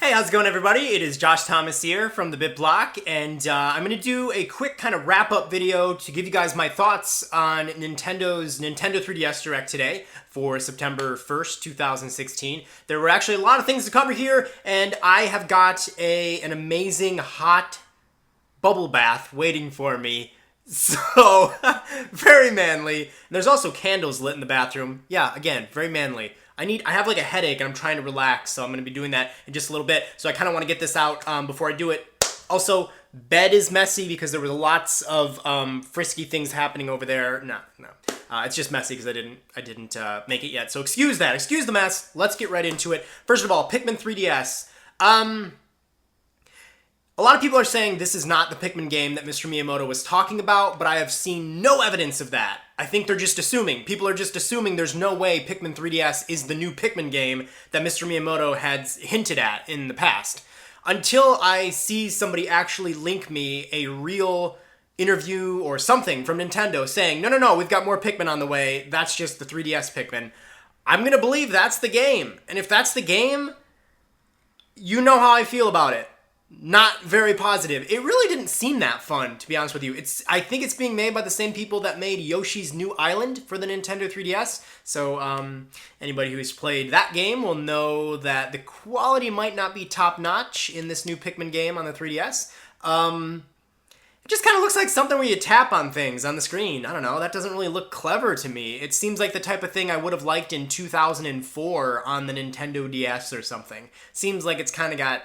Hey, how's it going, everybody? It is Josh Thomas here from TheBitBlock, and I'm going to do a quick kind of wrap-up video to give you guys my thoughts on Nintendo's Nintendo 3DS Direct today for September 1st, 2016. There were actually a lot of things to cover here, and I have got an amazing hot bubble bath waiting for me. So, very manly. And there's also candles lit in the bathroom. Yeah, again, very manly. I have like a headache and I'm trying to relax, so I'm going to be doing that in just a little bit. So I kind of want to get this out before I do it. Also, bed is messy because there were lots of frisky things happening over there. No. It's just messy because I didn't make it yet. So excuse that. Excuse the mess. Let's get right into it. First of all, Pikmin 3DS. A lot of people are saying this is not the Pikmin game that Mr. Miyamoto was talking about, but I have seen no evidence of that. I think they're just assuming. People are just assuming there's no way Pikmin 3DS is the new Pikmin game that Mr. Miyamoto had hinted at in the past. Until I see somebody actually link me a real interview or something from Nintendo saying, no, we've got more Pikmin on the way, that's just the 3DS Pikmin, I'm gonna believe that's the game. And if that's the game, you know how I feel about it. Not very positive. It really didn't seem that fun, to be honest with you. I think it's being made by the same people that made Yoshi's New Island for the Nintendo 3DS. So anybody who's played that game will know that the quality might not be top-notch in this new Pikmin game on the 3DS. It just kind of looks like something where you tap on things on the screen. I don't know. That doesn't really look clever to me. It seems like the type of thing I would have liked in 2004 on the Nintendo DS or something. Seems like it's kind of got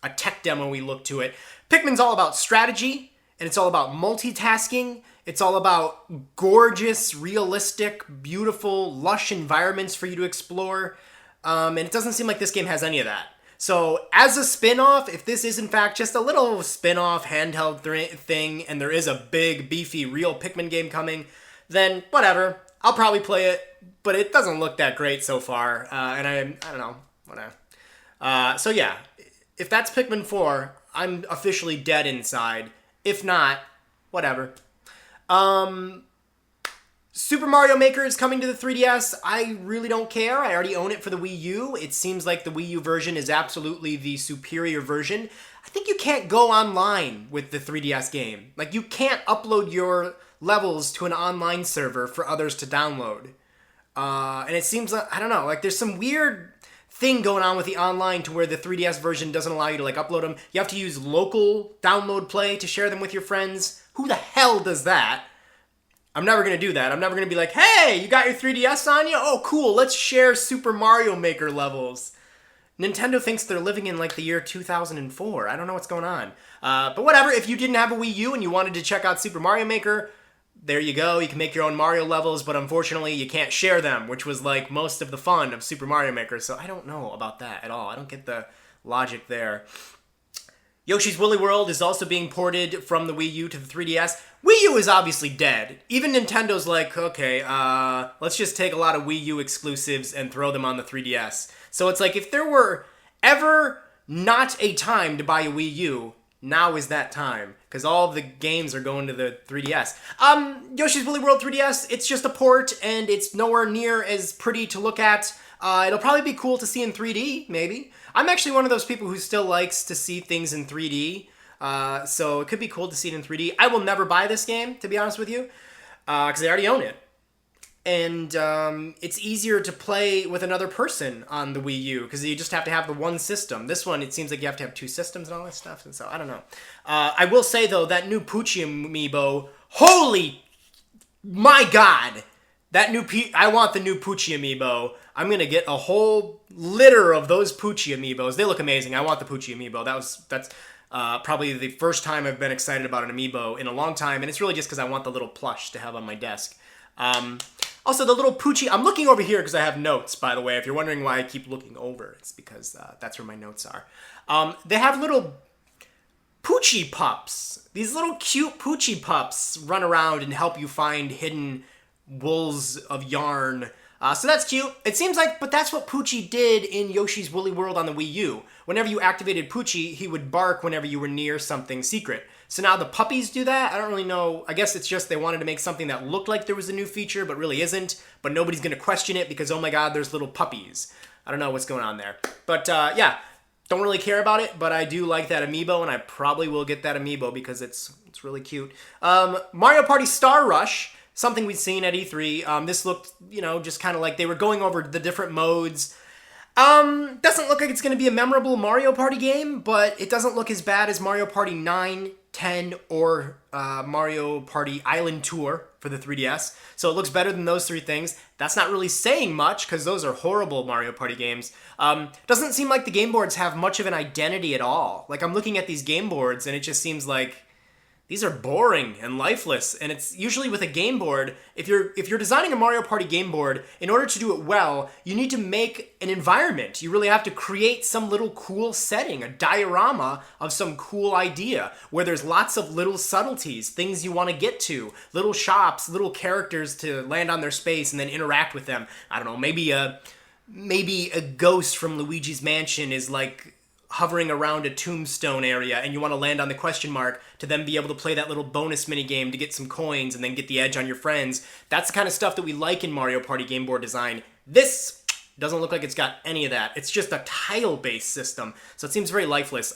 a tech demo-y look to it. Pikmin's all about strategy, and it's all about multitasking. It's all about gorgeous, realistic, beautiful, lush environments for you to explore. And it doesn't seem like this game has any of that. So, as a spin-off, if this is in fact just a little spin-off handheld thing, and there is a big, beefy, real Pikmin game coming, then whatever. I'll probably play it, but it doesn't look that great so far. And I don't know, whatever. So yeah. If that's Pikmin 4, I'm officially dead inside. If not, whatever. Super Mario Maker is coming to the 3DS. I really don't care. I already own it for the Wii U. It seems like the Wii U version is absolutely the superior version. I think you can't go online with the 3DS game. Like, you can't upload your levels to an online server for others to download. And it seems like, I don't know, like there's some weird thing going on with the online to where the 3DS version doesn't allow you to like upload them. You have to use local download play to share them with your friends. Who the hell does that? I'm never going to do that. I'm never going to be like, hey, you got your 3DS on you? Oh, cool. Let's share Super Mario Maker levels. Nintendo thinks they're living in like the year 2004. I don't know what's going on. But whatever. If you didn't have a Wii U and you wanted to check out Super Mario Maker, there you go. You can make your own Mario levels, but unfortunately you can't share them, which was like most of the fun of Super Mario Maker. So I don't know about that at all. I don't get the logic there. Yoshi's Woolly World is also being ported from the Wii U to the 3DS. Wii U is obviously dead. Even Nintendo's like, okay, let's just take a lot of Wii U exclusives and throw them on the 3DS. So it's like, if there were ever not a time to buy a Wii U, now is that time, because all of the games are going to the 3DS. Yoshi's Woolly World 3DS, it's just a port, and it's nowhere near as pretty to look at. It'll probably be cool to see in 3D, maybe. I'm actually one of those people who still likes to see things in 3D, so it could be cool to see it in 3D. I will never buy this game, to be honest with you, because I already own it. And it's easier to play with another person on the Wii U, because you just have to have the one system. This one, it seems like you have to have two systems and all that stuff, and so, I don't know. I will say, though, that new Poochie amiibo, holy, my God! I want the new Poochie amiibo. I'm going to get a whole litter of those Poochie amiibos. They look amazing. I want the Poochie amiibo. That's probably the first time I've been excited about an amiibo in a long time, and it's really just because I want the little plush to have on my desk. Also, the little Poochie, I'm looking over here because I have notes, by the way. If you're wondering why I keep looking over, it's because that's where my notes are. They have little Poochie pups. These little cute Poochie pups run around and help you find hidden wools of yarn. So that's cute. It seems like, but that's what Poochie did in Yoshi's Woolly World on the Wii U. Whenever you activated Poochie, he would bark whenever you were near something secret. So now the puppies do that? I don't really know. I guess it's just they wanted to make something that looked like there was a new feature, but really isn't. But nobody's going to question it because, oh my God, there's little puppies. I don't know what's going on there. But yeah, Don't really care about it, but I do like that amiibo, and I probably will get that amiibo because it's really cute. Mario Party Star Rush, something we've seen at E3. This looked, just kind of like they were going over the different modes. Doesn't look like it's going to be a memorable Mario Party game, but it doesn't look as bad as Mario Party 9, 10, or Mario Party Island Tour for the 3DS. So it looks better than those three things. That's not really saying much because those are horrible Mario Party games. Doesn't seem like the game boards have much of an identity at all. Like, I'm looking at these game boards and it just seems like these are boring and lifeless, and it's usually with a game board. If you're designing a Mario Party game board, in order to do it well, you need to make an environment. You really have to create some little cool setting, a diorama of some cool idea, where there's lots of little subtleties, things you want to get to, little shops, little characters to land on their space and then interact with them. I don't know, maybe a ghost from Luigi's Mansion is like hovering around a tombstone area and you want to land on the question mark to then be able to play that little bonus mini game to get some coins and then get the edge on your friends. That's the kind of stuff that we like in Mario Party game board design. This doesn't look like it's got any of that. It's just a tile-based system, so it seems very lifeless.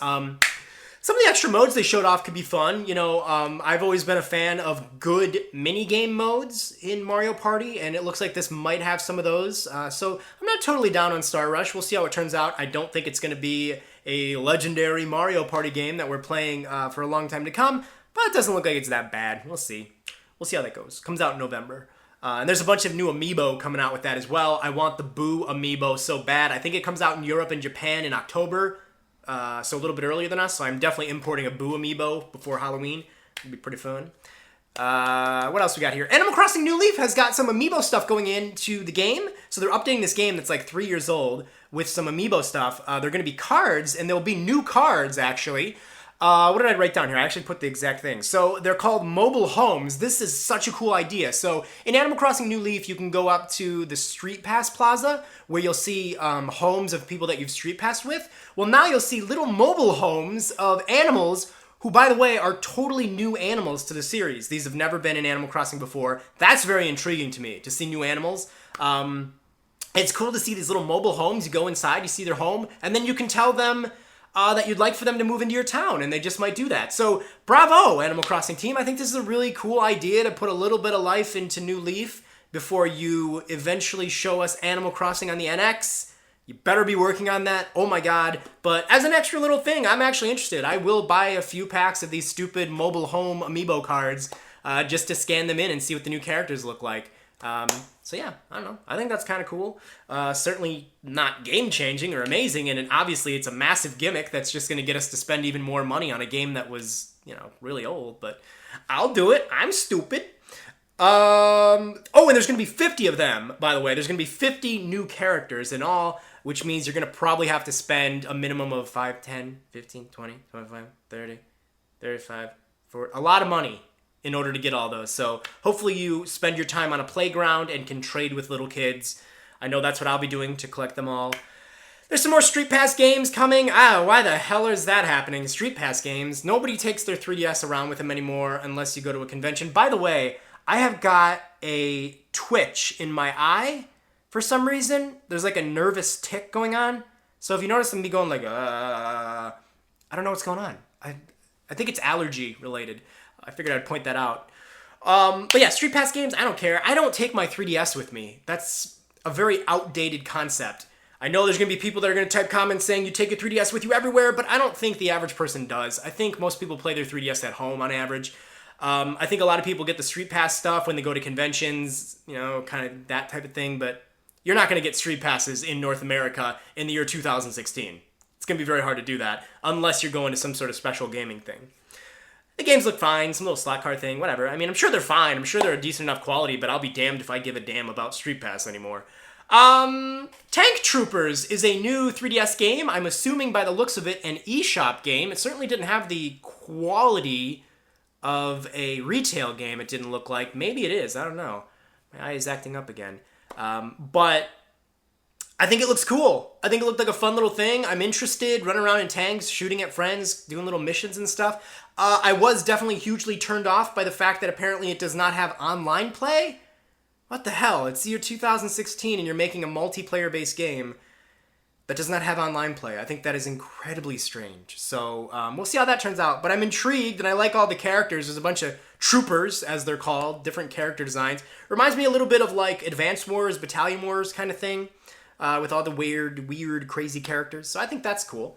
Some of the extra modes they showed off could be fun. I've always been a fan of good mini-game modes in Mario Party, and it looks like this might have some of those. So I'm not totally down on Star Rush. We'll see how it turns out. I don't think it's going to be a legendary Mario Party game that we're playing for a long time to come, but it doesn't look like it's that bad. We'll see. We'll see how that goes. Comes out in November. And there's a bunch of new amiibo coming out with that as well. I want the Boo amiibo so bad. I think it comes out in Europe and Japan in October. So a little bit earlier than us, so I'm definitely importing a Boo amiibo before Halloween. It'll be pretty fun. What else we got here? Animal Crossing New Leaf has got some amiibo stuff going into the game. So they're updating this game that's like 3 years old with some amiibo stuff. They're going to be cards, and there'll be new cards, actually. What did I write down here? I actually put the exact thing. So they're called mobile homes. This is such a cool idea. So in Animal Crossing New Leaf, you can go up to the StreetPass Plaza where you'll see homes of people that you've StreetPassed with. Well, now you'll see little mobile homes of animals who, by the way, are totally new animals to the series. These have never been in Animal Crossing before. That's very intriguing to me, to see new animals. It's cool to see these little mobile homes. You go inside, you see their home, and then you can tell them that you'd like for them to move into your town, and they just might do that. So, bravo, Animal Crossing team. I think this is a really cool idea to put a little bit of life into New Leaf before you eventually show us Animal Crossing on the NX. You better be working on that. Oh my god. But as an extra little thing, I'm actually interested. I will buy a few packs of these stupid mobile home amiibo cards just to scan them in and see what the new characters look like. So yeah, I don't know. I think that's kind of cool. Certainly not game-changing or amazing, and obviously it's a massive gimmick that's just going to get us to spend even more money on a game that was, really old. But I'll do it. I'm stupid. And there's going to be 50 of them, by the way. There's going to be 50 new characters in all, which means you're going to probably have to spend a minimum of 5, 10, 15, 20, 25, 30, 35, 40, a lot of money in order to get all those. So hopefully you spend your time on a playground and can trade with little kids. I know that's what I'll be doing to collect them all. There's some more StreetPass games coming. Why the hell is that happening? StreetPass games. Nobody takes their 3DS around with them anymore unless you go to a convention. By the way, I have got a twitch in my eye for some reason. There's like a nervous tick going on. So if you notice me going like, I don't know what's going on. I think it's allergy related. I figured I'd point that out. But yeah, StreetPass games, I don't care. I don't take my 3DS with me. That's a very outdated concept. I know there's going to be people that are going to type comments saying you take your 3DS with you everywhere, but I don't think the average person does. I think most people play their 3DS at home on average. I think a lot of people get the StreetPass stuff when they go to conventions, kind of that type of thing, but you're not going to get StreetPasses in North America in the year 2016. It's going to be very hard to do that unless you're going to some sort of special gaming thing. The games look fine, some little slot car thing, whatever. I mean, I'm sure they're fine. I'm sure they're a decent enough quality, but I'll be damned if I give a damn about StreetPass anymore. Tank Troopers is a new 3DS game. I'm assuming by the looks of it, an eShop game. It certainly didn't have the quality of a retail game, it didn't look like. Maybe it is, I don't know. My eye is acting up again. But I think it looks cool. I think it looked like a fun little thing. I'm interested, running around in tanks, shooting at friends, doing little missions and stuff. I was definitely hugely turned off by the fact that apparently it does not have online play. What the hell? It's the year 2016 and you're making a multiplayer-based game. that does not have online play. I think that is incredibly strange. So we'll see how that turns out. But I'm intrigued, and I like all the characters. There's a bunch of troopers, as they're called, different character designs. Reminds me a little bit of like Advance Wars, Battalion Wars kind of thing, with all the weird, crazy characters. So I think that's cool.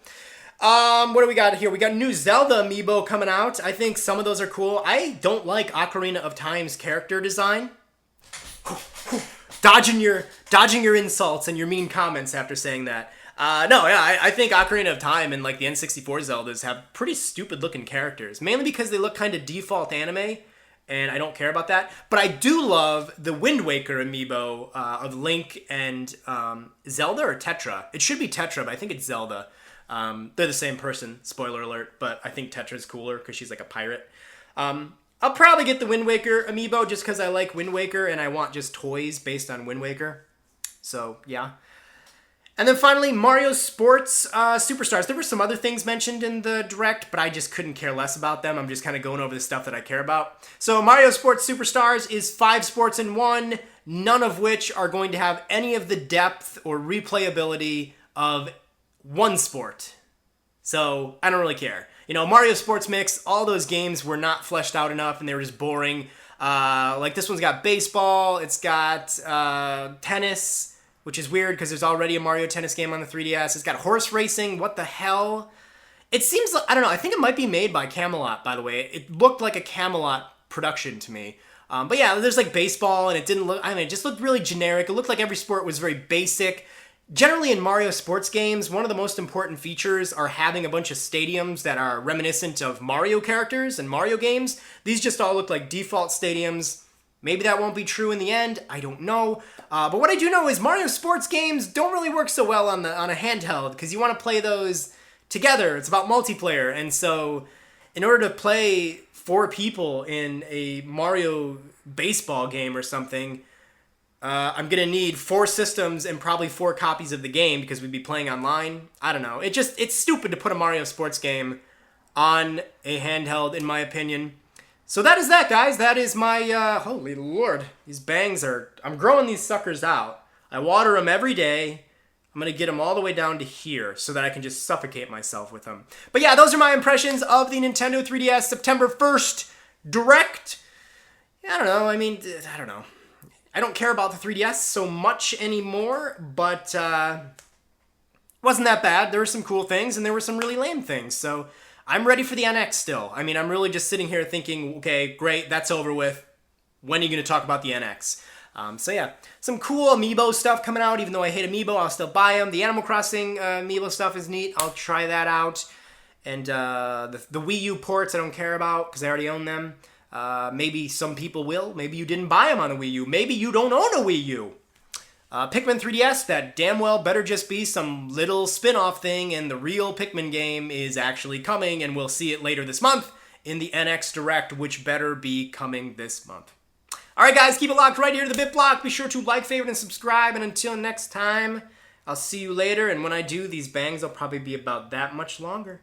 What do we got here? We got new Zelda amiibo coming out. I think some of those are cool. I don't like Ocarina of Time's character design. Dodging your insults and your mean comments after saying that. I think Ocarina of Time and like the N64 Zeldas have pretty stupid looking characters, mainly because they look kind of default anime, and I don't care about that. But I do love the Wind Waker amiibo of Link and Zelda or Tetra. It should be Tetra, but I think it's Zelda. They're the same person, spoiler alert, but I think Tetra's cooler because she's like a pirate. I'll probably get the Wind Waker amiibo just because I like Wind Waker and I want just toys based on Wind Waker. So, yeah. And then finally, Mario Sports Superstars. There were some other things mentioned in the Direct, but I just couldn't care less about them. I'm just kind of going over the stuff that I care about. So Mario Sports Superstars is 5 sports in one, none of which are going to have any of the depth or replayability of one sport. So I don't really care. You know, Mario Sports Mix, all those games were not fleshed out enough and they were just boring. Like this one's got baseball, it's got tennis, which is weird because there's already a Mario Tennis game on the 3DS. It's got horse racing. What the hell? It seems like, I don't know, I think it might be made by Camelot, by the way. It looked like a Camelot production to me. But yeah, there's like baseball, and it didn't look, it just looked really generic. It looked like every sport was very basic. Generally in Mario sports games, one of the most important features are having a bunch of stadiums that are reminiscent of Mario characters and Mario games. These just all look like default stadiums. Maybe that won't be true in the end. I don't know. But what I do know is Mario sports games don't really work so well on a handheld because you want to play those together. It's about multiplayer. And so in order to play 4 people in a Mario baseball game or something, I'm going to need 4 systems and probably 4 copies of the game because we'd be playing online. I don't know. It's stupid to put a Mario sports game on a handheld, in my opinion. So that is that, guys. That is my, holy lord. These bangs I'm growing these suckers out. I water them every day. I'm going to get them all the way down to here so that I can just suffocate myself with them. But yeah, those are my impressions of the Nintendo 3DS September 1st Direct. I don't know. I don't know. I don't care about the 3DS so much anymore, but wasn't that bad. There were some cool things and there were some really lame things. So I'm ready for the NX still. I'm really just sitting here thinking, okay, great, that's over with. When are you going to talk about the NX? So yeah, some cool amiibo stuff coming out. Even though I hate amiibo, I'll still buy them. The Animal Crossing amiibo stuff is neat. I'll try that out. And the Wii U ports I don't care about because I already own them. Maybe some people will. Maybe you didn't buy them on a Wii U. Maybe you don't own a Wii U. Pikmin 3DS, that damn well better just be some little spin-off thing, and the real Pikmin game is actually coming, and we'll see it later this month in the NX Direct, which better be coming this month. Alright guys, keep it locked right here to the BitBlock. Be sure to like, favorite, and subscribe, and until next time, I'll see you later, and when I do, these bangs will probably be about that much longer.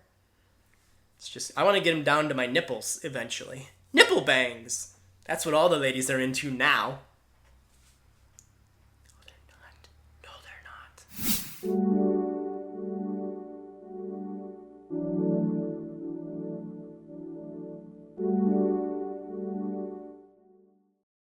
I want to get them down to my nipples, eventually. Nipple bangs! That's what all the ladies are into now.